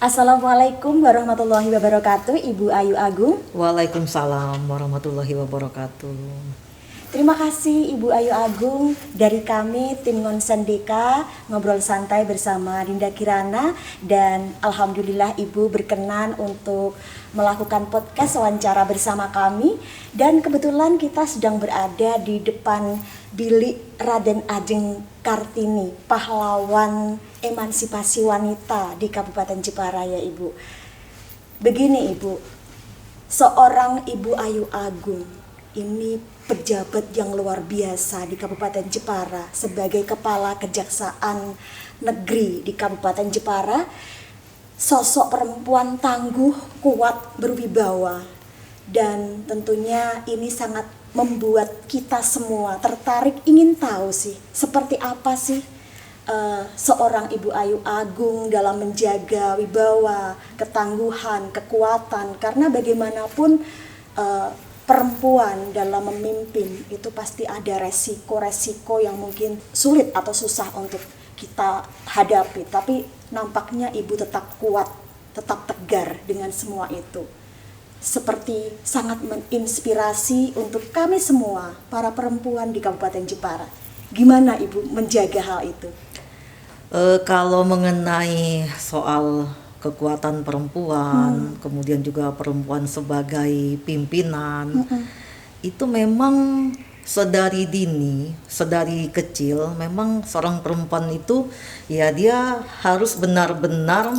Assalamualaikum warahmatullahi wabarakatuh, Ibu Ayu Agung. Waalaikumsalam warahmatullahi wabarakatuh. Terima kasih Ibu Ayu Agung. Dari kami tim Ngonsen Deka ngobrol santai bersama Dinda Kirana, dan alhamdulillah Ibu berkenan untuk melakukan podcast wawancara bersama kami, dan kebetulan kita sedang berada di depan bilik Raden Ajeng Kartini, pahlawan emansipasi wanita di Kabupaten Jepara ya Ibu. Begini Ibu, seorang Ibu Ayu Agung ini pejabat yang luar biasa di Kabupaten Jepara sebagai Kepala Kejaksaan Negeri di Kabupaten Jepara. Sosok perempuan tangguh, kuat, berwibawa, dan tentunya ini sangat membuat kita semua tertarik ingin tahu sih seperti apa sih seorang Ibu Ayu Agung dalam menjaga wibawa, ketangguhan, kekuatan, karena bagaimanapun perempuan dalam memimpin itu pasti ada resiko-resiko yang mungkin sulit atau susah untuk kita hadapi, tapi nampaknya Ibu tetap kuat, tetap tegar dengan semua itu. Seperti sangat menginspirasi untuk kami semua, para perempuan di Kabupaten Jepara. Gimana Ibu menjaga hal itu? Kalau mengenai soal kekuatan perempuan, kemudian juga perempuan sebagai pimpinan, itu memang sedari dini, sedari kecil, memang seorang perempuan itu ya dia harus benar-benar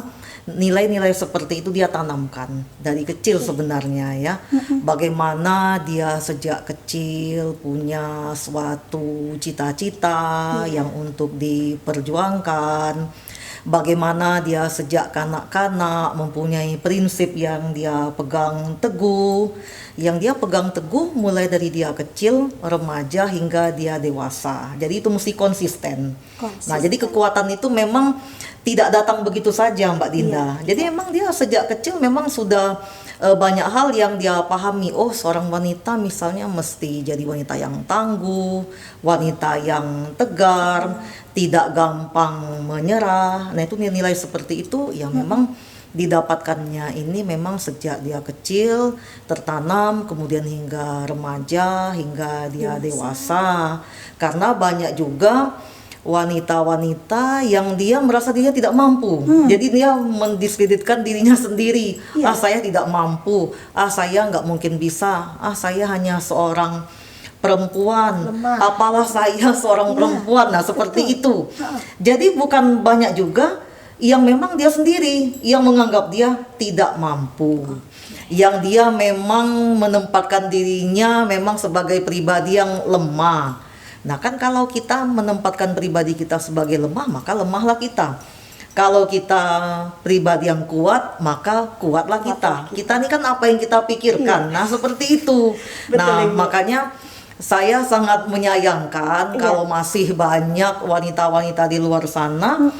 nilai-nilai seperti itu dia tanamkan dari kecil sebenarnya ya. Bagaimana dia sejak kecil punya suatu cita-cita yang untuk diperjuangkan. Bagaimana dia sejak kanak-kanak mempunyai prinsip yang dia pegang teguh, mulai dari dia kecil, remaja hingga dia dewasa. Jadi itu mesti konsisten. Nah, jadi kekuatan itu memang tidak datang begitu saja Mbak Dinda. Jadi memang dia sejak kecil memang sudah banyak hal yang dia pahami. Oh, seorang wanita misalnya mesti jadi wanita yang tangguh, wanita yang tegar, tidak gampang menyerah. Nah, itu nilai seperti itu yang memang didapatkannya ini memang sejak dia kecil tertanam, kemudian hingga remaja, hingga dia dewasa. Karena banyak juga wanita-wanita yang dia merasa dia tidak mampu, jadi dia mendiskreditkan dirinya sendiri. Saya tidak mampu, saya nggak mungkin bisa, saya hanya seorang perempuan, apalah saya seorang perempuan. Nah, seperti itu. Jadi bukan banyak juga yang memang dia sendiri yang menganggap dia tidak mampu, yang dia memang menempatkan dirinya memang sebagai pribadi yang lemah. Nah, kan kalau kita menempatkan pribadi kita sebagai lemah, maka lemahlah kita. Kalau kita pribadi yang kuat, maka kuatlah kita. Kita ini kan apa yang kita pikirkan. Nah, seperti itu. Betul, makanya saya sangat menyayangkan kalau masih banyak wanita-wanita di luar sana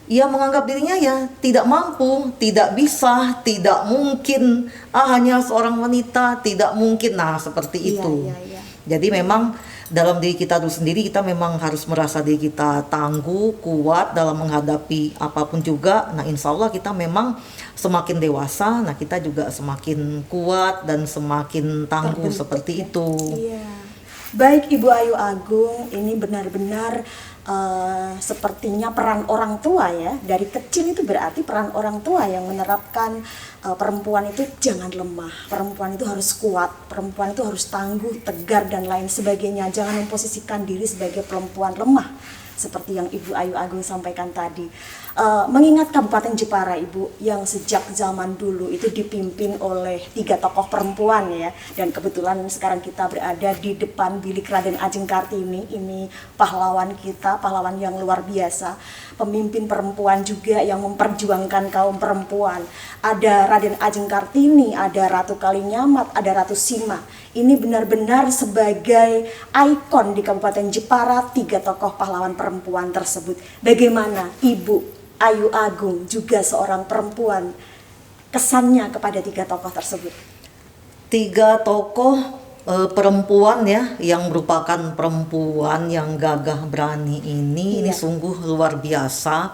yang menganggap dirinya ya tidak mampu, tidak bisa, tidak mungkin. Hanya seorang wanita, tidak mungkin. Nah, seperti itu. Jadi memang dalam diri kita itu sendiri, kita memang harus merasa diri kita tangguh, kuat dalam menghadapi apapun juga. Nah, insya Allah kita memang semakin dewasa, nah kita juga semakin kuat dan semakin tangguh seperti itu. Baik Ibu Ayu Agung, ini benar-benar sepertinya peran orang tua ya. Dari kecil itu berarti peran orang tua yang menerapkan perempuan itu jangan lemah, perempuan itu harus kuat, perempuan itu harus tangguh, tegar dan lain sebagainya. Jangan memposisikan diri sebagai perempuan lemah seperti yang Ibu Ayu Agung sampaikan tadi. Mengingat Kabupaten Jepara Ibu yang sejak zaman dulu itu dipimpin oleh 3 tokoh perempuan ya, dan kebetulan sekarang kita berada di depan bilik Raden Ajeng Kartini. Ini pahlawan kita, pahlawan yang luar biasa, pemimpin perempuan juga yang memperjuangkan kaum perempuan. Ada Raden Ajeng Kartini, ada Ratu Kalinyamat, ada Ratu Sima. Ini benar-benar sebagai ikon di Kabupaten Jepara, 3 tokoh pahlawan perempuan tersebut. Bagaimana Ibu Ayu Agung juga seorang perempuan, kesannya kepada 3 tokoh tersebut? 3 tokoh perempuan ya, yang merupakan perempuan yang gagah berani ini sungguh luar biasa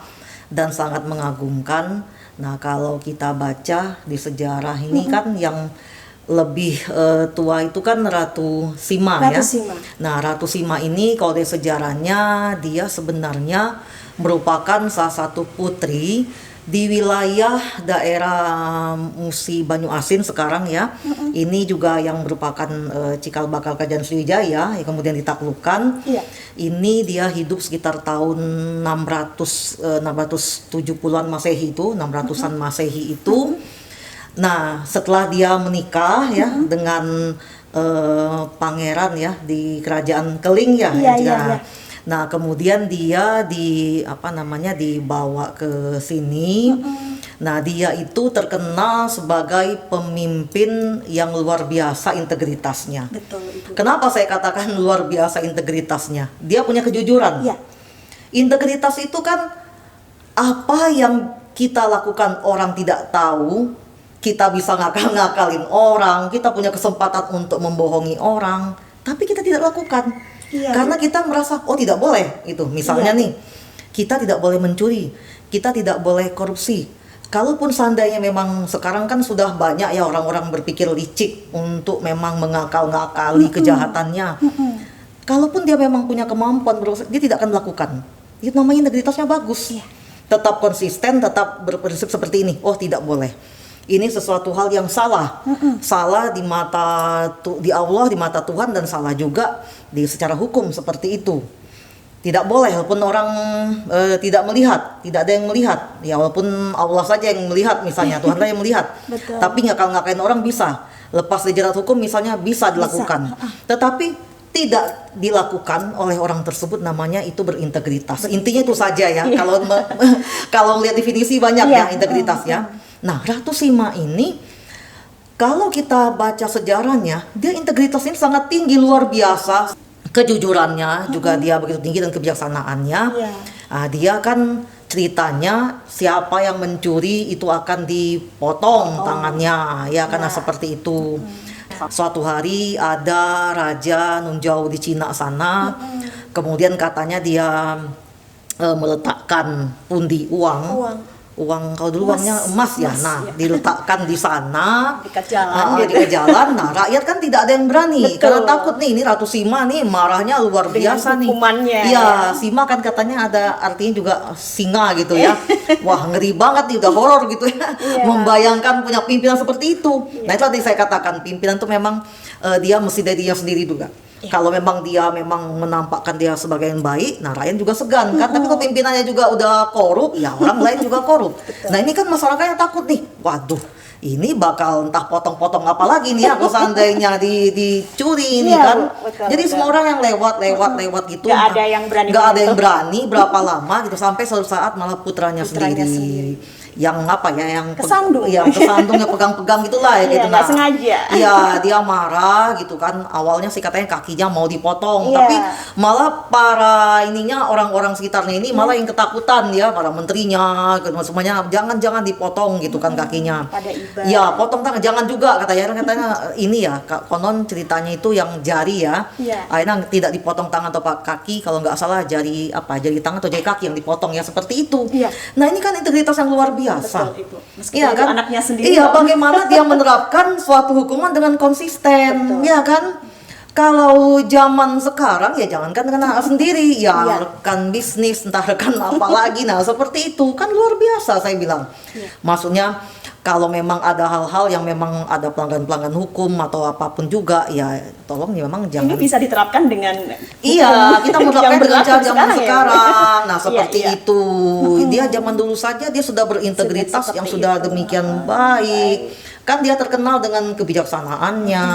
dan sangat mengagumkan. Nah, kalau kita baca di sejarah ini kan yang lebih tua itu kan Ratu Sima Ratu ya. Sima. Nah, Ratu Sima ini kalau dari sejarahnya dia sebenarnya merupakan salah satu putri di wilayah daerah Musi Banyu Asin sekarang ya. Ini juga yang merupakan cikal bakal Kerajaan Sriwijaya yang kemudian ditaklukkan. Iya. Ini dia hidup sekitar tahun 670-an Masehi itu, 600-an Masehi itu. Nah, setelah dia menikah ya dengan pangeran ya di Kerajaan Keling ya. Iya, ya. iya, iya. Nah, kemudian dia dibawa ke sini. Nah, dia itu terkenal sebagai pemimpin yang luar biasa integritasnya. Betul, Ibu. Kenapa saya katakan luar biasa integritasnya? Dia punya kejujuran. Iya. Integritas itu kan apa yang kita lakukan orang tidak tahu, kita bisa ngakal-ngakalin orang, kita punya kesempatan untuk membohongi orang, tapi kita tidak lakukan. Iya. Karena kita merasa, oh tidak boleh itu. Misalnya Iya. nih, kita tidak boleh mencuri, kita tidak boleh korupsi. Kalaupun seandainya memang sekarang kan sudah banyak ya orang-orang berpikir licik untuk memang mengakal-ngakali kejahatannya. Kalaupun dia memang punya kemampuan, dia tidak akan melakukan. Itu namanya integritasnya bagus. Iya. Tetap konsisten, tetap berprinsip seperti ini. Oh tidak boleh. Ini sesuatu hal yang salah, salah di di Allah, di mata Tuhan, dan salah juga secara hukum seperti itu. Tidak boleh, walaupun orang tidak melihat, tidak ada yang melihat. Ya walaupun Allah saja yang melihat, misalnya Tuhan saja yang melihat. Betul. Tapi ngakal-ngakain orang bisa, lepas dari jerat hukum misalnya bisa dilakukan. Tetapi tidak dilakukan oleh orang tersebut, namanya itu berintegritas. Intinya itu saja ya. Kalau kalau melihat definisi banyak ya integritas ya. Nah, Ratu Sima ini kalau kita baca sejarahnya, dia integritasnya sangat tinggi, luar biasa. Kejujurannya juga dia begitu tinggi, dan kebijaksanaannya. Iya. Nah, dia kan ceritanya siapa yang mencuri itu akan dipotong tangannya, ya karena seperti itu. Suatu hari ada raja nun jauh di Cina sana, kemudian katanya dia meletakkan pundi uang kalau dulu uangnya emas ya. Nah, diletakkan di sana Dekat jalan, di jalan. Nah, rakyat kan tidak ada yang berani. Betul. Karena takut nih, ini Ratu Sima nih marahnya luar Dengan biasa nih. hukumannya, Iya, ya. Sima kan katanya ada artinya juga singa gitu ya. Wah, ngeri banget nih, udah horor gitu ya. Iya. Membayangkan punya pimpinan seperti itu. Nah, itu tadi saya katakan, pimpinan itu memang dia mesti dari dia sendiri juga. Kalau memang dia memang menampakkan dia sebagai yang baik, nah rakyat juga segan kan. Tapi kalau pimpinannya juga udah korup, ya orang lain juga korup. Nah, ini kan masyarakatnya takut nih. Waduh, ini bakal entah potong-potong apa lagi nih ya kalau seandainya dicuri ini Iya, kan. betul, Jadi betul. semua orang yang lewat gitu. Nggak ada yang berani Nggak ada yang menyentuh. berani berapa lama gitu, sampai suatu saat malah putranya Putranya sendiri. Yang apa ya, yang Kesandung. yang kesandung, yang pegang-pegang gitulah ya Iya, gitu. nggak sengaja. Iya, dia marah gitu kan. Awalnya sih katanya kakinya mau dipotong, Iya. tapi malah para ininya, orang-orang sekitarnya ini malah yang ketakutan ya, para menterinya gitu, semuanya jangan dipotong gitu kan kakinya. Pada iba. Ya, potong tangan jangan juga katanya ini ya, konon ceritanya itu yang jari ya. Iya. Akhirnya tidak dipotong tangan atau kaki, kalau nggak salah jari tangan atau jari kaki yang dipotong ya, seperti itu. Iya. Nah, ini kan integritas yang luar biasa. Betul, Ibu. Meskipun Iya itu kan? anaknya sendiri. Iya, bagaimana dia menerapkan suatu hukuman dengan konsisten, Betul. ya kan? Kalau zaman sekarang ya jangankan dengan anak sendiri, ya Iya. rekan bisnis, entah rekan apa lagi, nah seperti itu kan luar biasa saya bilang. Iya. Maksudnya kalau memang ada hal-hal yang memang ada pelanggaran hukum atau apapun juga, ya tolong ya memang jangan. Ini bisa diterapkan dengan Iya, kita yang menerapkan dengan berlaku cara zaman ya, Bu. sekarang. Nah, seperti Iya. itu. Dia zaman dulu saja dia sudah berintegritas Sudah yang seperti sudah itu. demikian baik. Kan dia terkenal dengan kebijaksanaannya,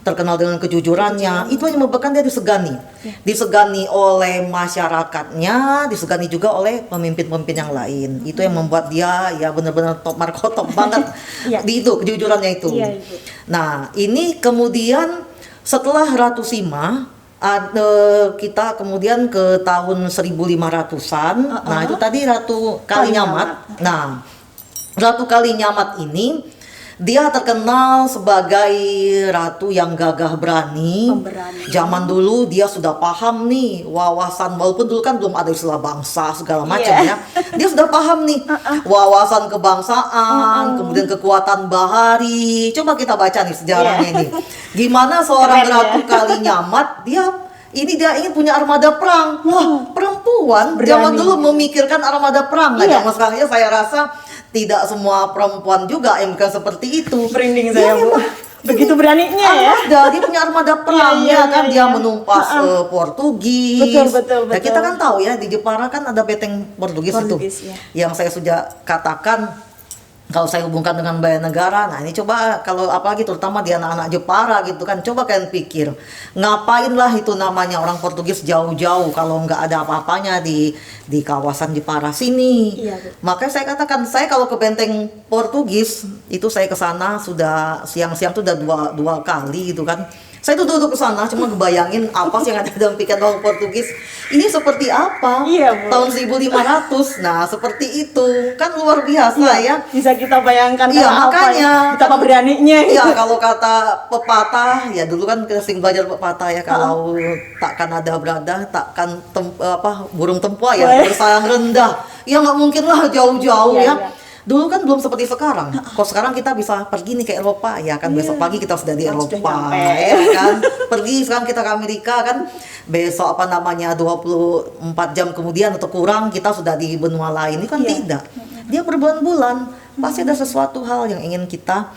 terkenal dengan kejujurannya. Itu yang menyebabkan dia disegani. Disegani oleh masyarakatnya, disegani juga oleh pemimpin-pemimpin yang lain. Itu yang membuat dia ya benar-benar top markotop banget Iya. di itu kejujurannya itu. Iya, Ibu. Nah, ini kemudian setelah Ratu Sima kita kemudian ke tahun 1500-an. Nah, itu tadi Ratu Kalinyamat. Nah, Ratu Kalinyamat ini Dia terkenal sebagai ratu yang gagah berani. Pemberani. Zaman dulu dia sudah paham nih wawasan, walaupun dulu kan belum ada istilah bangsa segala macam ya. Dia sudah paham nih wawasan kebangsaan, kemudian kekuatan bahari. Coba kita baca nih sejarahnya ini. Gimana seorang Keren, ratu Kalinyamat, dia ingin punya armada perang. Wah, perempuan zaman Berani. dulu memikirkan armada perang. Nah, Iya. zaman sekarang ya saya rasa tidak semua perempuan juga yang bukan seperti itu. Merinding Dia saya, Bu. memang Begitu beraninya ya. armada, dia punya armada perang Iya, ya kan, iya, dia iya. menumpas Portugis. Betul, Nah, kita kan tahu ya di Jepara kan ada beteng Portugis, Portugis, itu. ya. Yang saya sudah katakan kalau saya hubungkan dengan Baya Negara, nah ini coba kalau apalagi terutama di anak-anak Jepara gitu kan, coba kalian pikir, ngapainlah itu namanya orang Portugis jauh-jauh kalau nggak ada apa-apanya di kawasan Jepara sini. Iya, Bu. Makanya saya katakan, saya kalau ke benteng Portugis itu saya ke sana sudah siang-siang tuh udah dua kali gitu kan. Saya tuh duduk ke sana cuma ngebayangin apa sih yang ada dalam pikiran orang Portugis. Ini seperti apa? Iya, Bu. Tahun 1500. Nah, seperti itu. Kan luar biasa ya. Bisa kita bayangkan Iya, karena apa makanya. ya, betapa beraninya. Iya, kalau kata pepatah, ya dulu kan kita sering belajar pepatah ya, kalau takkan ada berada, takkan burung tempua ya Weh. bersayang rendah. Ya nggak mungkin lah jauh-jauh Iya, ya. iya. Dulu kan belum seperti sekarang. Kalau sekarang kita bisa pergi nih ke Eropa, ya kan besok pagi kita sudah di Sudah Eropa, nyampe. ya kan. Pergi sekarang kita ke Amerika kan, besok 24 jam kemudian atau kurang kita sudah di benua lain. Ini kan Iya. tidak. Dia berbulan-bulan pasti ada sesuatu hal yang ingin kita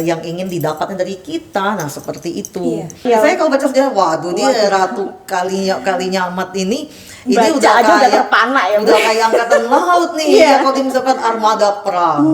yang ingin didapatkan dari kita. Nah, seperti itu. Iya. Saya kalau baca sejarah, waduh, dia Ratu Kalinyamat ini Baca udah aja udah kayak terpana ya, Bu. udah kayak angkatan laut nih. Iya. Ya, kalau misalkan armada perang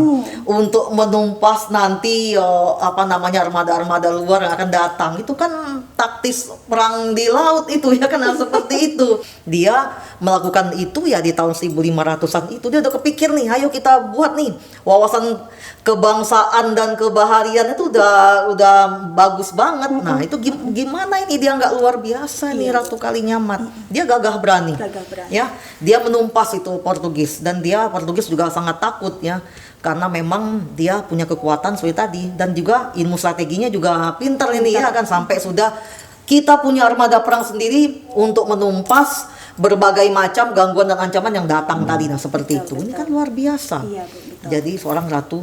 untuk menumpas nanti armada-armada luar yang akan datang, itu kan taktis perang di laut itu ya kan. Nah, seperti itu. Dia melakukan itu ya di tahun 1500-an itu dia udah kepikir nih, ayo kita buat nih wawasan kebangsaan dan kebaharian itu udah bagus banget. Nah, itu gimana ini dia nggak luar biasa nih Ratu Kalinyamat. Dia gagah berani. Gagah berani. Ya, dia menumpas itu Portugis dan Portugis juga sangat takut ya. Karena memang dia punya kekuatan seperti tadi dan juga ilmu strateginya juga pintar ini ya kan, sampai sudah kita punya armada perang sendiri untuk menumpas berbagai macam gangguan dan ancaman yang datang tadi. Nah, seperti itu. Ini kan luar biasa. Iya, Bu, betul. Jadi seorang Ratu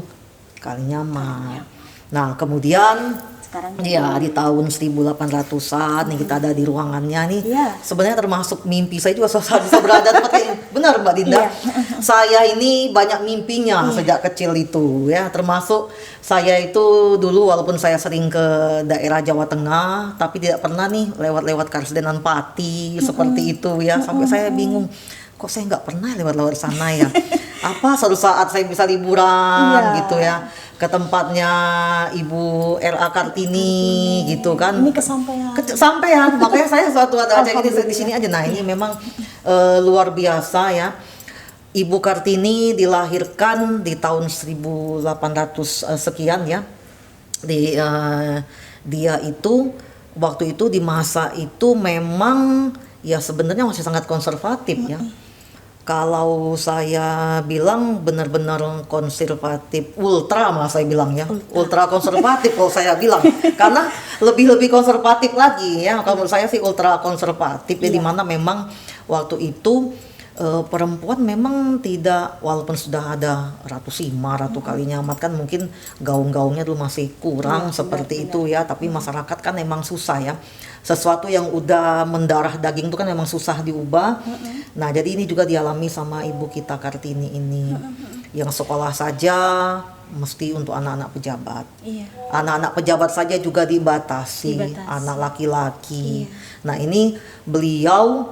Kalinyamat. Nah, kemudian Sekarang ya di tahun 1800-an nih kita ada di ruangannya nih. Iya. Sebenarnya termasuk mimpi saya juga susah bisa berada di tempat kayak benar Mbak Dinda. Iya. Saya ini banyak mimpinya sejak kecil itu ya, termasuk saya itu dulu walaupun saya sering ke daerah Jawa Tengah tapi tidak pernah nih lewat-lewat Karsedenan Pati seperti itu ya, sampai saya bingung kok saya nggak pernah lewat-lewat sana ya. Apa suatu saat saya bisa liburan Iya. gitu ya ke tempatnya Ibu R.A. Kartini gitu kan. Ini kesampaian. Sampean, makanya saya suatu ada acara ini di sini aja. Nah, ini memang luar biasa ya. Ibu Kartini dilahirkan di tahun 1800 sekian ya. Dia itu waktu itu di masa itu memang ya sebenarnya masih sangat konservatif ya. Kalau saya bilang benar-benar konservatif, ultra malah saya bilang ya, ultra konservatif kalau saya bilang, karena lebih konservatif lagi ya. Kalau menurut saya sih ultra konservatif ya, di mana memang waktu itu perempuan memang tidak, walaupun sudah ada Ratu Sima, Ratu Kalinyamat kan mungkin gaung-gaungnya dulu masih kurang seperti itu ya, tapi masyarakat kan memang susah ya. Sesuatu yang udah mendarah daging itu kan memang susah diubah. Nah, jadi ini juga dialami sama Ibu kita Kartini ini. Yang sekolah saja mesti untuk anak-anak pejabat. Iya. Anak-anak pejabat saja juga dibatasi. Anak laki-laki. Nah, ini beliau,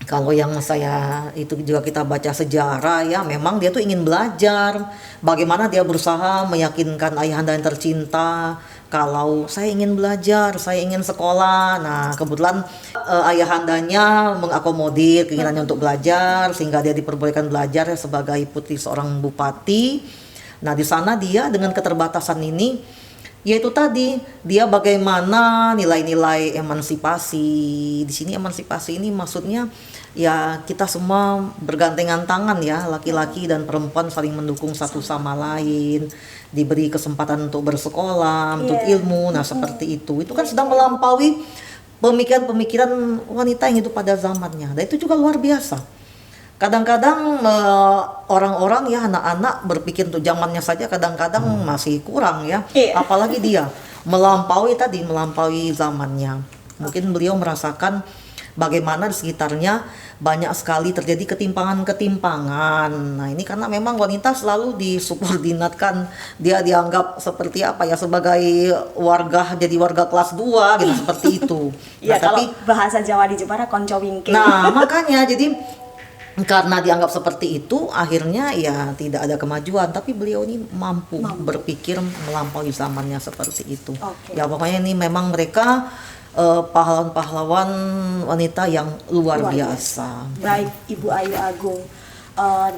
kalau yang saya itu juga kita baca sejarah ya, memang dia tuh ingin belajar bagaimana dia berusaha meyakinkan ayahanda yang tercinta kalau saya ingin belajar, saya ingin sekolah. Nah, kebetulan ayahandanya mengakomodir keinginannya untuk belajar sehingga dia diperbolehkan belajar ya, sebagai putri seorang bupati. Nah, di sana dia dengan keterbatasan ini, yaitu tadi dia bagaimana nilai-nilai emansipasi. Di sini emansipasi ini maksudnya ya kita semua bergandengan tangan ya, laki-laki dan perempuan saling mendukung satu sama lain, diberi kesempatan untuk bersekolah, untuk Iya. ilmu. Nah, seperti itu. Itu kan sedang melampaui pemikiran-pemikiran wanita yang hidup pada zamannya. Dan itu juga luar biasa. Kadang-kadang orang-orang ya, anak-anak berpikir untuk zamannya saja kadang-kadang masih kurang ya. Iya. Apalagi dia melampaui zamannya. Mungkin beliau merasakan bagaimana di sekitarnya banyak sekali terjadi ketimpangan-ketimpangan. Nah, ini karena memang wanita selalu disubordinatkan, dia dianggap seperti apa ya, sebagai jadi warga kelas 2 gitu, seperti itu. Iya, Nah, tapi kalau bahasa Jawa di Jepara konco wingking. nah, makanya jadi karena dianggap seperti itu, akhirnya ya tidak ada kemajuan. Tapi beliau ini mampu berpikir melampaui zamannya seperti itu. Oke. Ya pokoknya ini memang mereka pahlawan-pahlawan wanita yang luar biasa. Baik, Ibu Ayu Agung,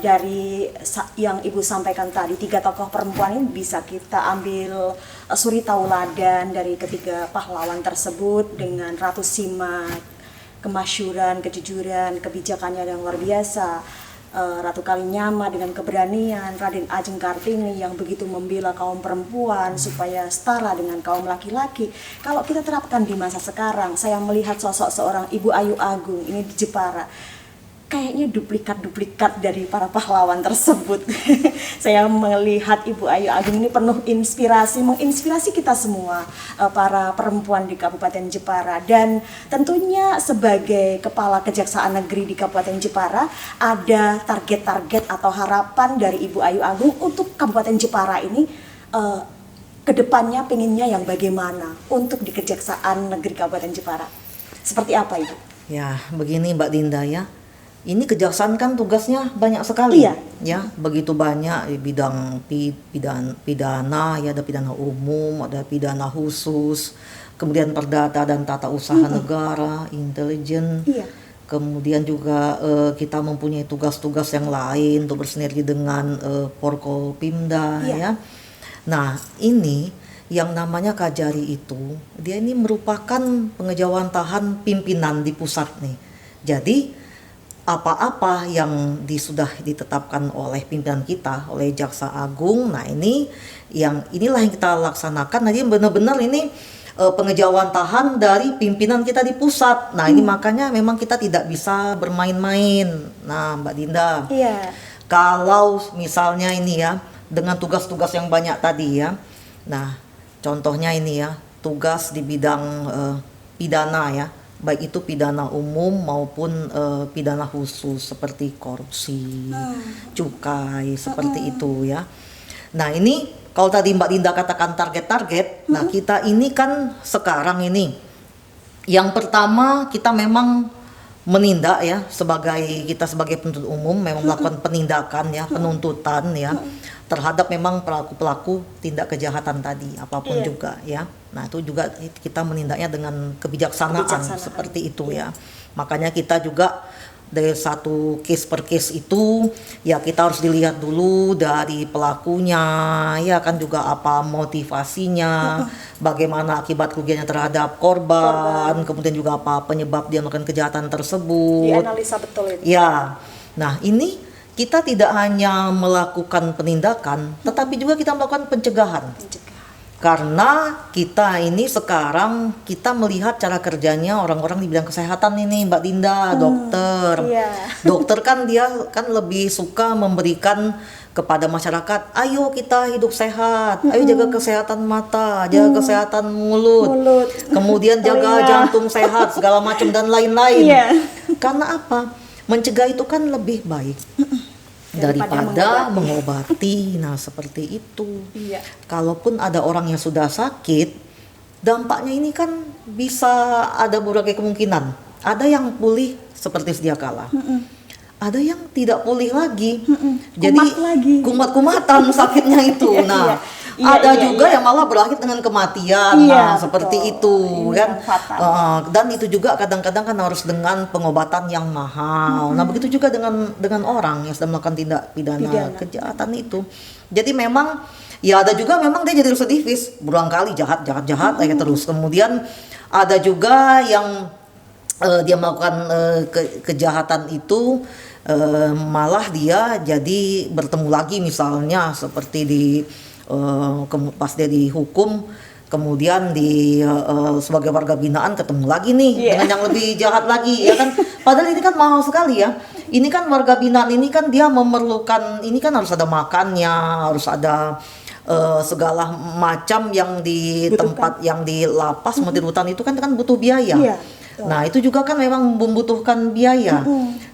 dari yang Ibu sampaikan tadi, 3 tokoh perempuan ini bisa kita ambil suri tauladan dari ketiga pahlawan tersebut dengan Ratu Sima, kemasyuran, kejujuran, kebijakannya yang luar biasa. Ratu Kalinyama dengan keberanian, Raden Ajeng Kartini yang begitu membela kaum perempuan supaya setara dengan kaum laki-laki. Kalau kita terapkan di masa sekarang, saya melihat sosok seorang Ibu Ayu Agung ini di Jepara, kayaknya duplikat dari para pahlawan tersebut. Saya melihat Ibu Ayu Agung ini penuh menginspirasi kita semua, para perempuan di Kabupaten Jepara. Dan tentunya sebagai Kepala Kejaksaan Negeri di Kabupaten Jepara, ada target-target atau harapan dari Ibu Ayu Agung untuk Kabupaten Jepara ini, kedepannya pengennya yang bagaimana untuk di Kejaksaan Negeri Kabupaten Jepara. Seperti apa, Ibu? Ya, begini Mbak Dinda ya. Ini kejaksaan kan tugasnya banyak sekali. Iya. Ya, begitu banyak di bidang pidana, ya ada pidana umum, ada pidana khusus, kemudian perdata dan tata usaha negara, intelijen. Iya. Kemudian juga kita mempunyai tugas-tugas yang lain untuk bersinergi dengan Forkopimda. Iya. Ya. Nah, ini yang namanya Kajari itu, dia ini merupakan pengejawantahan pimpinan di pusat nih. Jadi apa-apa yang sudah ditetapkan oleh pimpinan kita, oleh Jaksa Agung, nah inilah yang kita laksanakan. Nah, ini benar-benar ini pengejawantahan dari pimpinan kita di pusat. Nah, ini makanya memang kita tidak bisa bermain-main. Nah, Mbak Dinda, Iya. kalau misalnya ini ya, dengan tugas-tugas yang banyak tadi ya, nah contohnya ini ya, tugas di bidang pidana ya, baik itu pidana umum maupun pidana khusus seperti korupsi, cukai, seperti itu ya. Nah, ini kalau tadi Mbak Dinda katakan target-target, nah kita ini kan sekarang ini yang pertama kita memang menindak ya, sebagai penuntut umum memang melakukan penindakan ya, penuntutan ya terhadap memang pelaku-pelaku tindak kejahatan tadi apapun Iya. juga ya. Nah, itu juga kita menindaknya dengan kebijaksanaan seperti itu ya. Makanya kita juga dari satu case per case itu ya kita harus dilihat dulu dari pelakunya ya kan, juga apa motivasinya, bagaimana akibat kerugiannya terhadap korban, kemudian juga apa penyebab dia melakukan kejahatan tersebut. Dianalisa betul itu. Ya. Nah, ini kita tidak hanya melakukan penindakan, tetapi juga kita melakukan pencegahan. Karena kita ini sekarang kita melihat cara kerjanya orang-orang di bidang kesehatan ini, Mbak Dinda, dokter. Iya. Dokter kan dia kan lebih suka memberikan kepada masyarakat, ayo kita hidup sehat, ayo jaga kesehatan mata, jaga kesehatan mulut, kemudian jaga jantung sehat, segala macam dan lain-lain. Iya. Karena apa? Mencegah itu kan lebih baik daripada mengobati. Nah, seperti itu. Iya. Kalaupun ada orang yang sudah sakit, dampaknya ini kan bisa ada berbagai kemungkinan. Ada yang pulih seperti sedia kala. Ada yang tidak pulih lagi. Jadi kumat-kumatan sakitnya itu. Nah, ada juga yang malah berakhir dengan kematian. Nah, seperti itu kan. Dan itu juga kadang-kadang kan harus dengan pengobatan yang mahal. Nah, begitu juga dengan orang yang sedang melakukan tindak pidana kejahatan itu. Jadi memang ya ada juga memang dia jadi residivis, berulang kali jahat kayak terus. Kemudian ada juga yang dia melakukan kejahatan itu, malah dia jadi bertemu lagi, misalnya seperti pas dia dihukum, kemudian sebagai warga binaan ketemu lagi nih dengan yang lebih jahat lagi, ya kan? Padahal ini kan mahal sekali ya. Ini kan warga binaan ini kan dia memerlukan, ini kan harus ada makannya, harus ada segala macam yang di tempat yang di lapas maupun di rutan itu kan butuh biaya. Nah, itu juga kan memang membutuhkan biaya.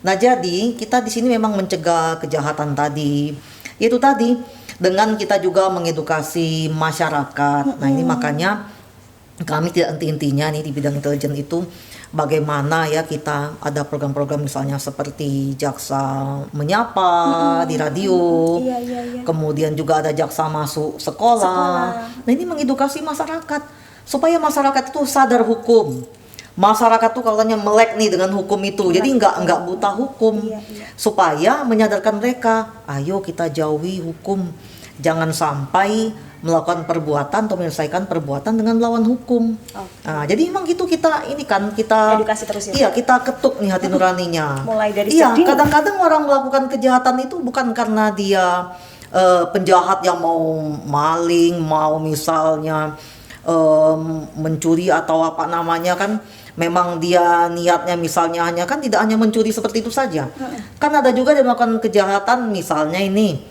Nah, jadi kita di sini memang mencegah kejahatan tadi. Itu tadi dengan kita juga mengedukasi masyarakat. Nah, ini makanya kami tidak henti-hentinya nih di bidang intelijen itu bagaimana ya kita ada program-program misalnya seperti jaksa menyapa di radio. Kemudian juga ada jaksa masuk sekolah. Nah, ini mengedukasi masyarakat supaya masyarakat itu sadar hukum. Masyarakat tuh katanya melek nih dengan hukum itu, jadi nggak buta hukum, supaya menyadarkan mereka, ayo kita jauhi hukum, jangan sampai melakukan perbuatan atau menyelesaikan perbuatan dengan melawan hukum. Nah, jadi memang gitu kita edukasi terus ya. Iya, kita ketuk nih hati nuraninya. Mulai dari kadang-kadang orang melakukan kejahatan itu bukan karena dia penjahat yang mau maling, mau misalnya mencuri atau apa namanya kan. Memang dia niatnya misalnya tidak hanya mencuri seperti itu saja. Kan ada juga dia melakukan kejahatan misalnya ini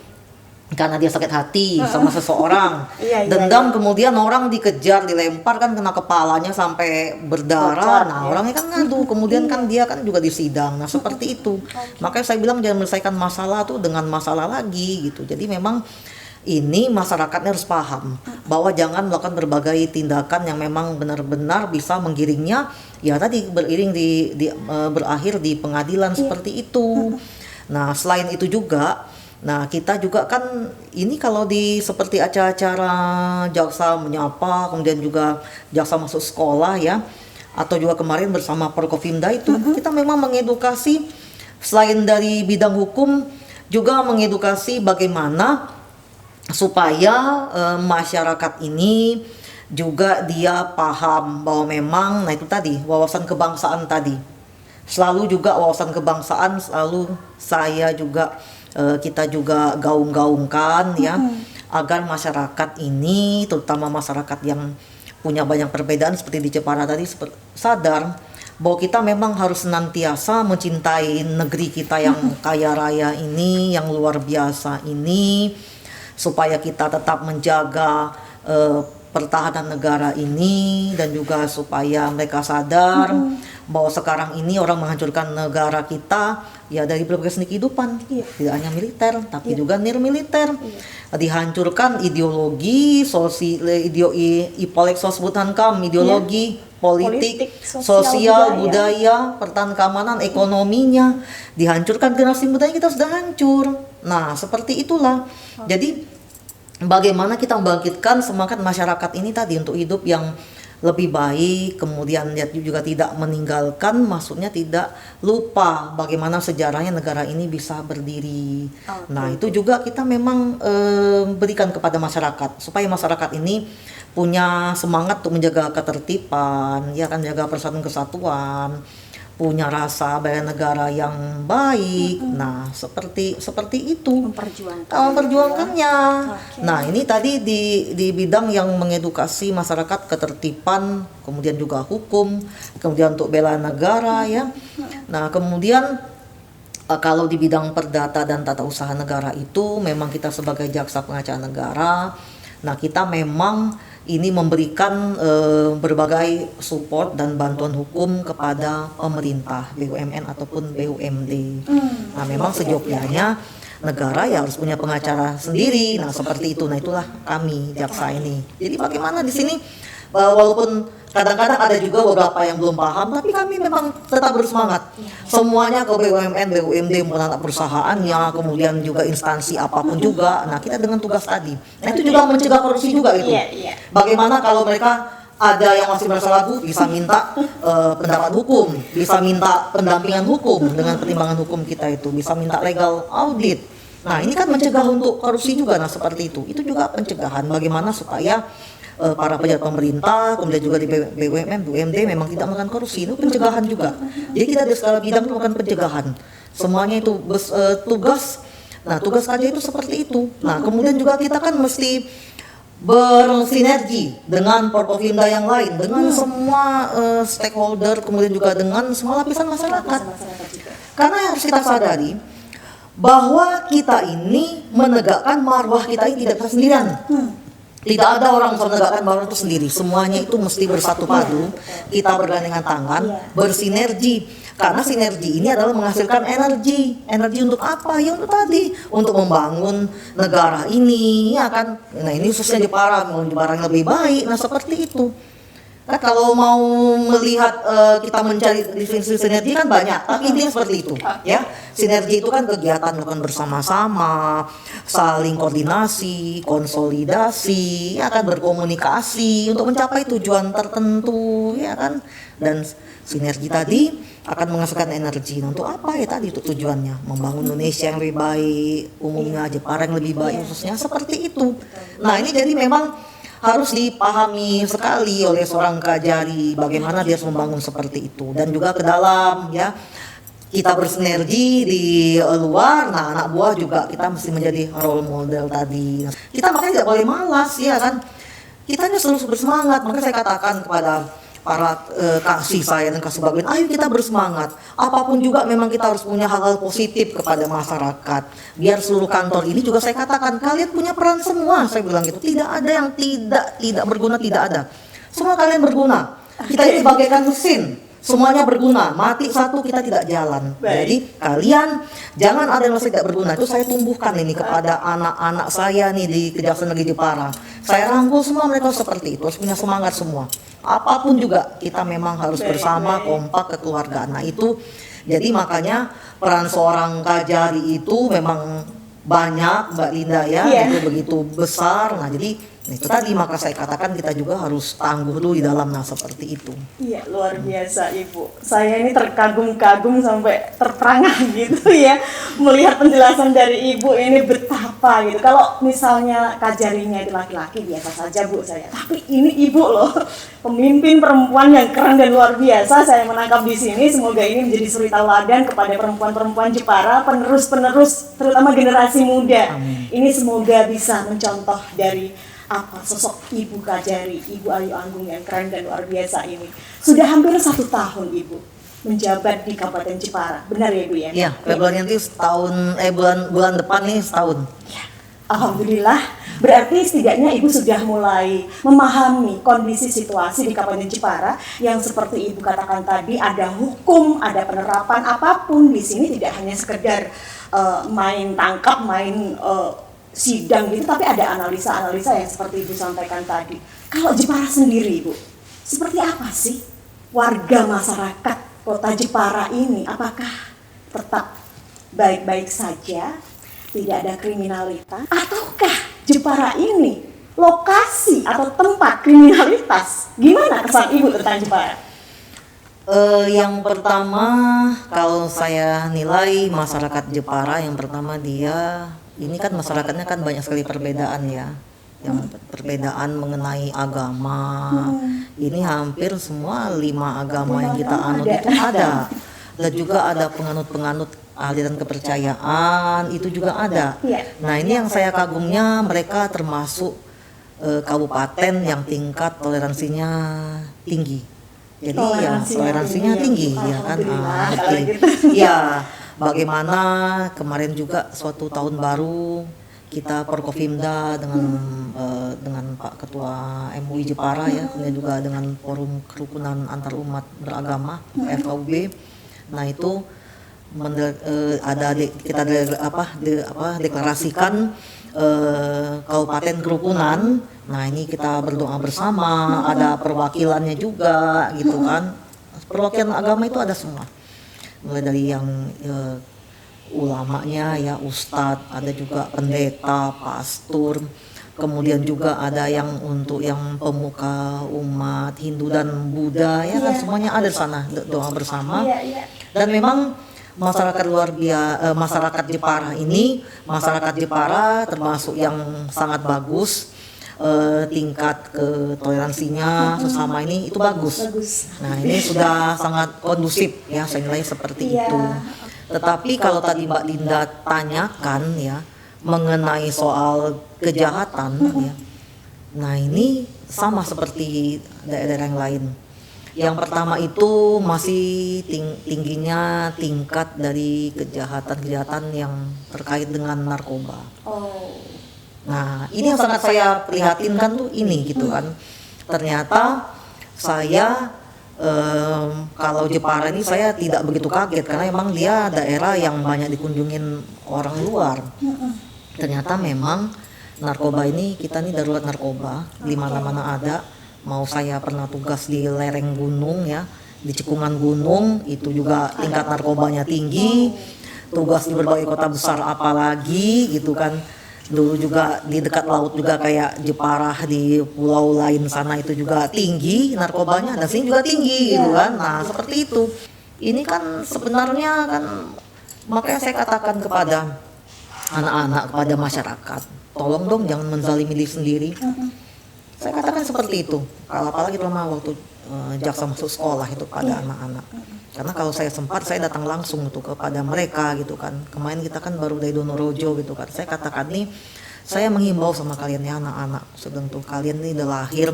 karena dia sakit hati sama seseorang. Dendam, kemudian orang dikejar, dilempar kan kena kepalanya sampai berdarah. Nah, orangnya kan ngadu, kemudian kan dia kan juga disidang. Nah, seperti itu. Makanya saya bilang jangan menyelesaikan masalah tuh dengan masalah lagi gitu. Jadi memang ini masyarakatnya harus paham bahwa jangan melakukan berbagai tindakan yang memang benar-benar bisa menggiringnya ya tadi berakhir di pengadilan seperti itu. Nah, selain itu juga, nah kita juga kan ini kalau seperti acara-acara jaksa menyapa, kemudian juga jaksa masuk sekolah ya, atau juga kemarin bersama Forkopimda itu kita memang mengedukasi selain dari bidang hukum juga mengedukasi bagaimana supaya masyarakat ini juga dia paham bahwa memang nah itu tadi wawasan kebangsaan tadi selalu juga wawasan kebangsaan selalu kita juga gaung-gaungkan ya agar masyarakat ini terutama masyarakat yang punya banyak perbedaan seperti di Jepara tadi sadar bahwa kita memang harus senantiasa mencintai negeri kita yang kaya raya ini, yang luar biasa ini, supaya kita tetap menjaga pertahanan negara ini dan juga supaya mereka sadar bahwa sekarang ini orang menghancurkan negara kita ya dari berbagai seni kehidupan, tidak hanya militer tapi juga nirmiliter. Dihancurkan ideologi ideologi politik, sosial, budaya, pertahanan keamanan, ekonominya dihancurkan, generasi mudanya kita sudah hancur. Nah, seperti itulah. Jadi bagaimana kita membangkitkan semangat masyarakat ini tadi untuk hidup yang lebih baik, kemudian dia juga tidak meninggalkan, maksudnya tidak lupa bagaimana sejarahnya negara ini bisa berdiri. Nah, itu juga kita memang berikan kepada masyarakat supaya masyarakat ini punya semangat untuk menjaga ketertiban, ya kan, jaga persatuan kesatuan, punya rasa bela negara yang baik. Nah, seperti itu memperjuangkannya. Nah, ini tadi di bidang yang mengedukasi masyarakat ketertiban, kemudian juga hukum, kemudian untuk bela negara ya. Nah, kemudian kalau di bidang perdata dan tata usaha negara itu memang kita sebagai jaksa pengacara negara, nah kita memang ini memberikan berbagai support dan bantuan hukum kepada pemerintah, BUMN ataupun BUMD. Nah, memang sejogjanya negara ya harus punya pengacara sendiri. Nah, seperti itu. Nah, itulah kami jaksa ini. Jadi bagaimana di sini walaupun kadang-kadang ada juga beberapa yang belum paham, tapi kami memang tetap bersemangat. Semuanya ke BUMN, BUMD, maupun anak perusahaannya, kemudian juga instansi apapun juga. Nah, kita dengan tugas tadi. Nah, itu juga mencegah korupsi juga itu. Bagaimana kalau mereka ada yang masih merasa ragu, bisa minta pendapat hukum, bisa minta pendampingan hukum dengan pertimbangan hukum kita itu, bisa minta legal audit. Nah, ini kan mencegah untuk korupsi juga. Nah, seperti itu. Itu juga pencegahan bagaimana supaya para pejabat pemerintah, kemudian juga di BUMN, BUMD memang tidak melakukan korupsi, itu pencegahan juga. Jadi kita di segala bidang itu melakukan pencegahan. Semuanya itu tugas. Nah, tugas KJ itu seperti itu. Nah, kemudian juga kita kan mesti bersinergi dengan Forkopimda yang lain, dengan semua stakeholder, kemudian juga dengan semua lapisan masyarakat. Karena yang harus kita sadari bahwa kita ini menegakkan marwah kita ini tidak bisa sendirian. Tidak ada orang yang menegakkan marwah itu sendiri. Semuanya itu mesti bersatu padu. Kita bergandengan tangan, bersinergi. Karena sinergi ini adalah menghasilkan energi. Energi untuk apa? Ya untuk tadi, untuk membangun negara ini, ya kan. Nah, ini khususnya Jepara, membangun Jepara yang lebih baik. Nah, seperti itu. Kan kalau mau melihat kita mencari definisi sinergi kan banyak, tapi intinya seperti itu, ya. Sinergi itu kan kegiatan melakukan bersama-sama, saling koordinasi, konsolidasi, ya kan, berkomunikasi untuk mencapai tujuan tertentu, ya kan. Dan sinergi tadi akan menghasilkan energi. Nah, untuk apa ya tadi itu tujuannya? Membangun Indonesia yang lebih baik, umumnya Jepara yang lebih baik, khususnya seperti itu. Nah, ini jadi memang harus dipahami sekali oleh seorang Kajari bagaimana dia harus membangun seperti itu, dan juga ke dalam, ya, kita bersinergi di luar. Nah, anak buah juga kita mesti menjadi role model tadi. Kita makanya tidak boleh malas, ya kan, kita harus selalu bersemangat. Maka saya katakan kepada para kasih saya dan kasih bagian, ayo kita bersemangat. Apapun juga memang kita harus punya hal-hal positif kepada masyarakat. Biar seluruh kantor ini juga saya katakan, kalian punya peran semua. Saya bilang gitu, tidak ada yang tidak berguna, tidak ada. Semua kalian berguna. Kita ini bagaikan mesin, semuanya berguna. Mati satu kita tidak jalan. Jadi kalian jangan ada yang tidak berguna. Itu saya tumbuhkan ini kepada anak-anak saya nih di Kejaksaan Negeri Jepara. Saya rangkul semua mereka seperti itu, harus punya semangat semua. Apapun juga kita memang harus bersama, kompak, kekeluargaan. Nah, itu jadi makanya peran seorang Kajari itu memang banyak, Mbak Linda, ya, itu begitu besar. Nah, jadi itu tadi maka saya katakan kita juga harus tangguh dulu di dalam, nah seperti itu. Iya, luar biasa Ibu. Saya ini terkagum-kagum sampai terperangah gitu ya, melihat penjelasan dari Ibu ini betapa gitu. Kalau misalnya Kajarinya itu laki-laki biasa saja Bu saya, tapi ini Ibu loh, pemimpin perempuan yang keren dan luar biasa. Saya menangkap di sini. Semoga ini menjadi suri tauladan kepada perempuan-perempuan Jepara, penerus-penerus, terutama generasi muda. Amin. Ini semoga bisa mencontoh dari sosok Ibu Kajari, Ibu Ayu Agung yang keren dan luar biasa ini. Sudah hampir 1 tahun Ibu menjabat di Kabupaten Jepara, benar ya Ibu ya? Iya, Februari nanti setahun, bulan depan nih setahun. Ya, alhamdulillah. Berarti setidaknya Ibu sudah mulai memahami kondisi situasi di Kabupaten Jepara yang seperti Ibu katakan tadi, ada hukum, ada penerapan apapun di sini, tidak hanya sekedar main tangkap, main sidang gitu, tapi ada analisa-analisa yang seperti Ibu sampaikan tadi. Kalau Jepara sendiri Ibu, seperti apa sih warga masyarakat kota Jepara ini? Apakah tetap baik-baik saja, tidak ada kriminalitas, ataukah Jepara ini lokasi atau tempat kriminalitas? Gimana kesan Ibu tentang Jepara? Yang pertama, kalau saya nilai masyarakat Jepara, yang pertama dia ini kan masyarakatnya kan banyak sekali perbedaan, ya, yang perbedaan mengenai agama. Ini hampir semua 5 agama yang kita anut itu ada, dan juga ada penganut-penganut aliran kepercayaan itu juga ada. Nah, ini yang saya kagumnya, mereka termasuk kabupaten yang tingkat toleransinya tinggi. Jadi ya toleransinya tinggi, ya kan. Ya, bagaimana kemarin juga suatu tahun baru kita Forkopimda dengan Pak Ketua MUI Jepara, ya, kemudian juga dengan Forum Kerukunan Antar Umat Beragama FKUB. Nah, itu kita deklarasikan Kabupaten Kerukunan. Nah, ini kita berdoa bersama, ada perwakilannya juga gitu kan. Perwakilan agama itu ada semua, mulai dari yang ulamanya, ya, ustadz, ada juga pendeta, pastor, kemudian juga ada yang untuk yang pemuka umat Hindu dan Buddha, ya kan, semuanya ada di sana, doa bersama. Dan memang masyarakat luar biasa, masyarakat Jepara ini, masyarakat Jepara termasuk yang sangat bagus. tingkat ketoleransinya sesama ini itu bagus. Nah ini sudah sangat kondusif ya, saya nilai seperti itu. Tetapi kalau tadi Mbak Dinda tanyakan ya mengenai soal kejahatan ya, nah ini sama seperti daerah yang lain. Yang pertama itu masih tingginya tingkat dari kejahatan-kejahatan yang terkait dengan narkoba. Nah, ini yang sangat saya prihatinkan tuh ini gitu kan. Ternyata saya kalau Jepara ini saya tidak begitu kaget karena emang dia daerah yang banyak dikunjungin orang luar. Ternyata memang narkoba ini kita nih darurat narkoba di mana-mana ada. Mau saya pernah tugas di lereng gunung ya, di cekungan gunung itu juga tingkat narkobanya tinggi. Tugas di berbagai kota besar apalagi gitu kan. Dulu juga di dekat laut juga kayak Jepara di pulau lain sana itu juga tinggi narkobanya dan sini juga tinggi gitu kan. Nah seperti itu. Ini kan sebenarnya kan makanya saya katakan kepada anak-anak, kepada masyarakat, tolong dong jangan menzalimi diri sendiri. Saya katakan seperti itu. Kalau apalagi lama waktu jaksa masuk sekolah itu pada anak-anak. Karena kalau saya sempat saya datang langsung tuh kepada mereka gitu kan. Kemarin kita kan baru dari Donorojo gitu kan. Saya katakan nih, saya menghimbau sama kalian ya anak-anak. Sedang tuh kalian ini udah lahir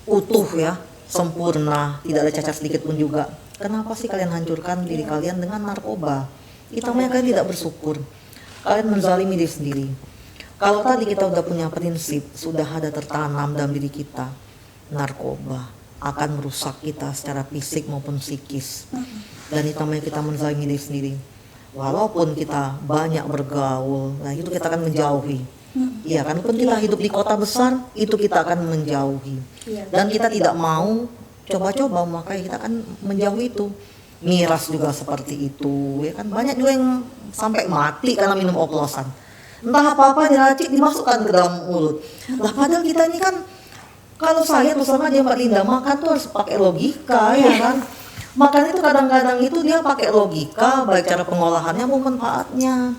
utuh ya, sempurna, tidak ada cacat sedikit pun juga. Kenapa sih kalian hancurkan diri kalian dengan narkoba? Itu namanya kalian tidak bersyukur. Kalian menzalimi diri sendiri. Kalau tadi kita udah punya prinsip, sudah ada tertanam dalam diri kita, narkoba akan merusak kita secara fisik maupun psikis. Dan itu namanya kita menzalimi diri sendiri. Walaupun kita banyak bergaul, nah itu kita akan menjauhi. Iya kan, pun kita hidup di kota besar, itu kita akan menjauhi. Dan kita tidak mau coba-coba, makanya kita akan menjauhi itu. Miras juga seperti itu, ya kan banyak juga yang sampai mati karena minum oplosan. Entah apa-apa diracik dimasukkan ke dalam mulut. Lah padahal kita ini kan, kalau saya terus sama aja Mbak Linda, makan tuh harus pakai logika ya kan. Makan itu kadang-kadang itu dia pakai logika, baik cara pengolahannya maupun manfaatnya.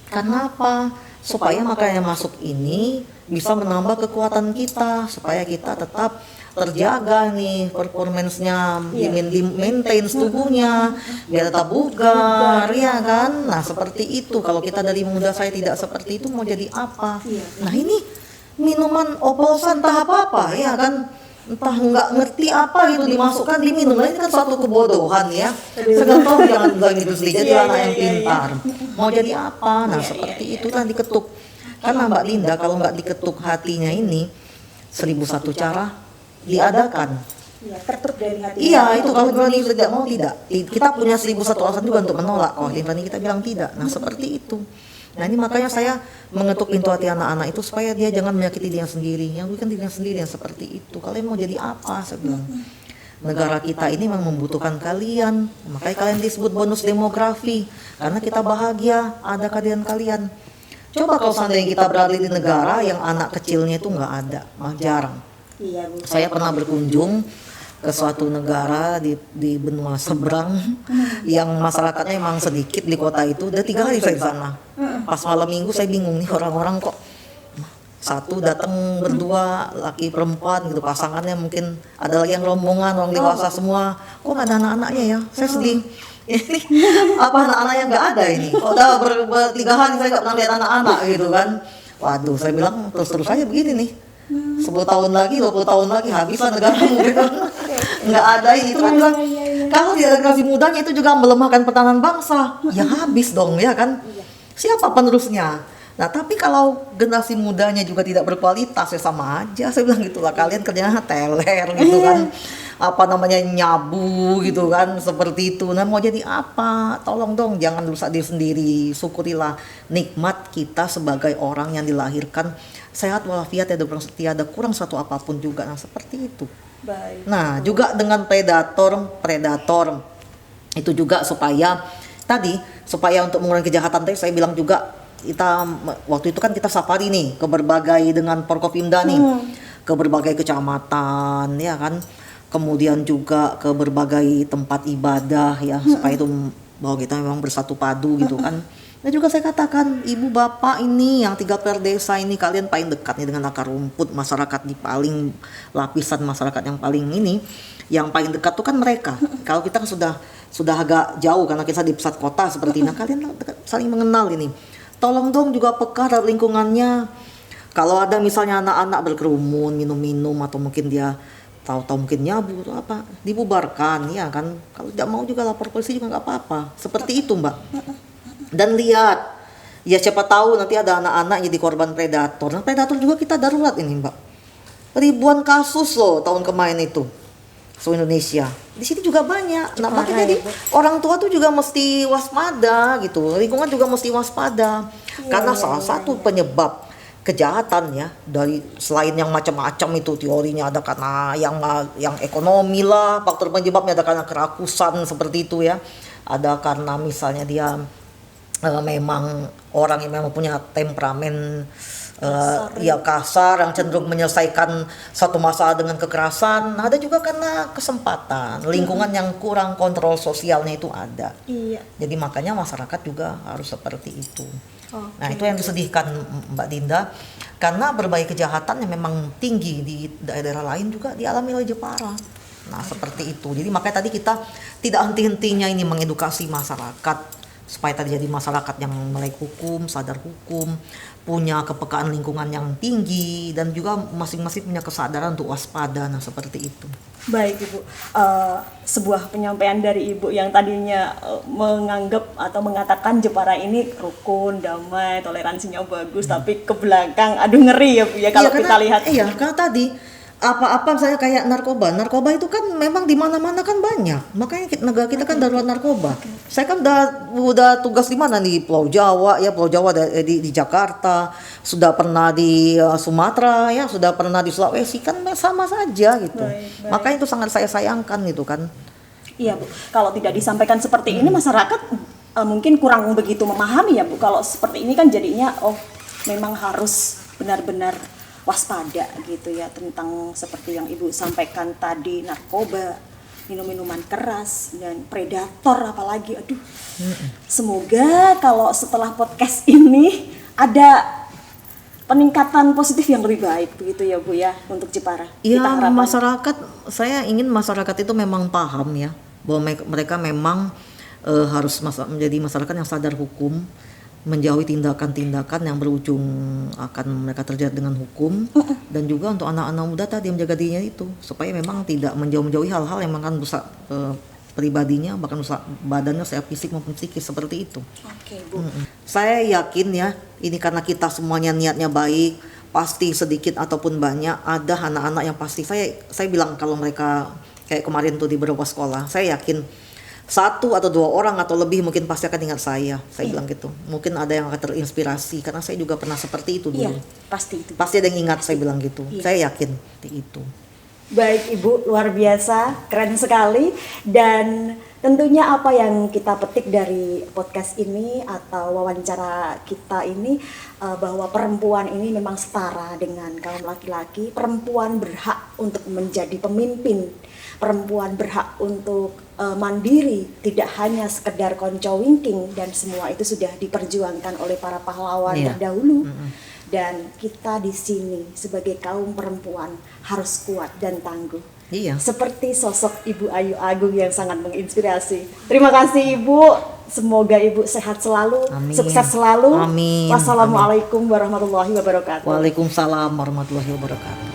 Kenapa? Supaya makanan yang masuk ini bisa menambah kekuatan kita, supaya kita tetap terjaga nih performance-nya, di maintain tubuhnya biar tetap bugar ya kan. Nah seperti itu. Kalau kita dari muda saya tidak seperti itu mau jadi apa? Nah ini minuman oplosan entah apa ya kan, entah nggak ngerti apa gitu dimasukkan diminum. Nah, ini kan suatu kebodohan ya. Sekarang jangan bilang itu sendiri, jadi anak yang pintar. Mau jadi apa? Nah seperti itu kan diketuk. Karena Mbak Linda kalau nggak diketuk hatinya ini 1001 cara diadakan. Tertutup dari hati. Iya itu kalau berani tidak mau tidak. Kita punya 1001 alasan juga untuk menolak. Kalau berani kita bilang tidak. Nah seperti itu. Nah ini makanya saya mengetuk pintu hati anak-anak itu supaya dia jangan menyakiti dirinya sendiri. Yang bukan dirinya sendiri yang seperti itu. Kalian mau jadi apa? Saya bilang. Negara kita ini memang membutuhkan kalian. Makanya kalian disebut bonus demografi. Karena kita bahagia ada kehadiran kalian. Coba kalau seandainya kita berada di negara yang anak kecilnya itu nggak ada, jarang. Iya, Bu. Saya pernah berkunjung ke suatu negara di benua seberang yang masyarakatnya emang sedikit di kota itu. Udah 3 hari saya di sana. Pas malam minggu saya bingung nih orang-orang kok satu datang berdua laki perempuan gitu, pasangannya mungkin ada lagi yang rombongan orang dewasa semua, kok nggak ada anak-anaknya ya. Saya sedih. Ini apa anak-anak yang nggak ada ini? Kok udah ber3 hari saya nggak pernah lihat anak-anak gitu kan. Waduh, saya bilang terus aja begini nih. 10 tahun lagi, 20 tahun lagi habislah negaramu gitu. Nggak ada ini. Itu bilang kalau di generasi mudanya itu juga melemahkan pertahanan bangsa. Ya habis dong ya kan. Siapa penerusnya? Nah tapi kalau generasi mudanya juga tidak berkualitas ya sama aja. Saya bilang gitulah, kalian kerjanya teler gitu kan. Apa namanya nyabu gitu kan, seperti itu. Nah mau jadi apa? Tolong dong jangan rusak diri sendiri. Syukurilah nikmat kita sebagai orang yang dilahirkan sehat walafiat, tiada kurang satu apapun juga. Nah seperti itu. Baik. Nah juga dengan predator itu juga supaya untuk mengurangi kejahatan tadi saya bilang juga, kita waktu itu kan kita safari nih ke berbagai dengan Forkopimda nih, ke berbagai kecamatan ya kan, kemudian juga ke berbagai tempat ibadah ya, supaya itu bahwa kita memang bersatu padu gitu kan. Dan juga saya katakan, ibu bapak ini yang tinggal per desa ini, kalian paling dekat nih dengan akar rumput masyarakat, di paling lapisan masyarakat yang paling ini, yang paling dekat tuh kan mereka. Kalau kita kan sudah agak jauh karena kita di pusat kota seperti ini, nah, kalian saling mengenal ini. Tolong dong juga peka terhadap lingkungannya. Kalau ada misalnya anak-anak berkerumun, minum-minum, atau mungkin dia tahu-tahu mungkin nyabu atau apa, dibubarkan ya kan. Kalau tidak mau juga lapor polisi juga nggak apa-apa. Seperti itu, Mbak. Dan lihat, ya siapa tahu nanti ada anak-anak jadi korban predator. Nah, predator juga kita darurat ini, Mbak. Ribuan kasus loh tahun kemarin itu, seluruh Indonesia. Di sini juga banyak. Nah, makanya jadi orang tua tuh juga mesti waspada gitu. Lingkungan juga mesti waspada. Karena salah satu penyebab kejahatan ya, dari selain yang macam-macam itu teorinya, ada karena yang ekonomi lah, faktor penyebabnya ada karena kerakusan seperti itu ya. Ada karena misalnya dia memang orang yang memang punya temperamen kasar, yang cenderung menyelesaikan satu masalah dengan kekerasan. Nah, ada juga karena kesempatan, lingkungan yang kurang kontrol sosialnya itu ada. Iya. Jadi makanya masyarakat juga harus seperti itu. Oke. Nah, itu yang disedihkan Mbak Dinda, karena berbagai kejahatan yang memang tinggi di daerah lain juga dialami oleh Jepara. Nah, seperti itu. Jadi makanya tadi kita tidak henti-hentinya ini mengedukasi masyarakat supaya tadi jadi masyarakat yang melek hukum, sadar hukum, punya kepekaan lingkungan yang tinggi, dan juga masing-masing punya kesadaran untuk waspada. Nah, seperti itu. Baik Ibu, sebuah penyampaian dari Ibu yang tadinya menganggap atau mengatakan Jepara ini rukun, damai, toleransinya bagus, tapi ke belakang aduh ngeri ya Bu ya kalau kita lihat. Iya, karena tadi apa saya kayak narkoba itu kan memang di mana-mana kan banyak, makanya negara kita kan darurat narkoba. Saya kan udah tugas di mana, di Pulau Jawa di Jakarta, sudah pernah di Sumatera ya, sudah pernah di Sulawesi, kan sama saja gitu. Baik. Makanya itu sangat saya sayangkan gitu kan. Iya Bu, kalau tidak disampaikan seperti ini masyarakat mungkin kurang begitu memahami ya Bu. Kalau seperti ini kan jadinya memang harus benar-benar waspada gitu ya, tentang seperti yang Ibu sampaikan tadi, narkoba, minum-minuman keras, dan predator apalagi. Aduh. Semoga kalau setelah podcast ini ada peningkatan positif yang lebih baik begitu ya Bu ya untuk Jepara. Iya, Kita harapkan. masyarakat, saya ingin masyarakat itu memang paham ya, bahwa mereka memang harus menjadi masyarakat yang sadar hukum, menjauhi tindakan-tindakan yang berujung akan mereka terjerat dengan hukum, dan juga untuk anak-anak muda tadi menjaga dirinya itu supaya memang tidak menjauhi hal-hal yang akan rusak pribadinya, bahkan rusak badannya secara fisik maupun psikis seperti itu. Oke Bu. Saya yakin ya, ini karena kita semuanya niatnya baik, pasti sedikit ataupun banyak ada anak-anak yang pasti saya bilang kalau mereka kayak kemarin tuh di beberapa sekolah, saya yakin 1 atau 2 orang atau lebih mungkin pasti akan ingat saya bilang gitu. Mungkin ada yang akan terinspirasi karena saya juga pernah seperti itu dulu. Iya, pasti itu. Pasti ada yang ingat saya bilang gitu. Iya. Saya yakin itu. Baik Ibu, luar biasa, keren sekali. Dan tentunya apa yang kita petik dari podcast ini atau wawancara kita ini, bahwa perempuan ini memang setara dengan kaum laki-laki. Perempuan berhak untuk menjadi pemimpin, perempuan berhak untuk mandiri, tidak hanya sekedar konco winking, dan semua itu sudah diperjuangkan oleh para pahlawan terdahulu. Dan kita di sini sebagai kaum perempuan harus kuat dan tangguh. Iya. Seperti sosok Ibu Ayu Agung yang sangat menginspirasi. Terima kasih Ibu. Semoga Ibu sehat selalu, Amin. sukses selalu. Amin. Wassalamualaikum warahmatullahi wabarakatuh. Waalaikumsalam warahmatullahi wabarakatuh.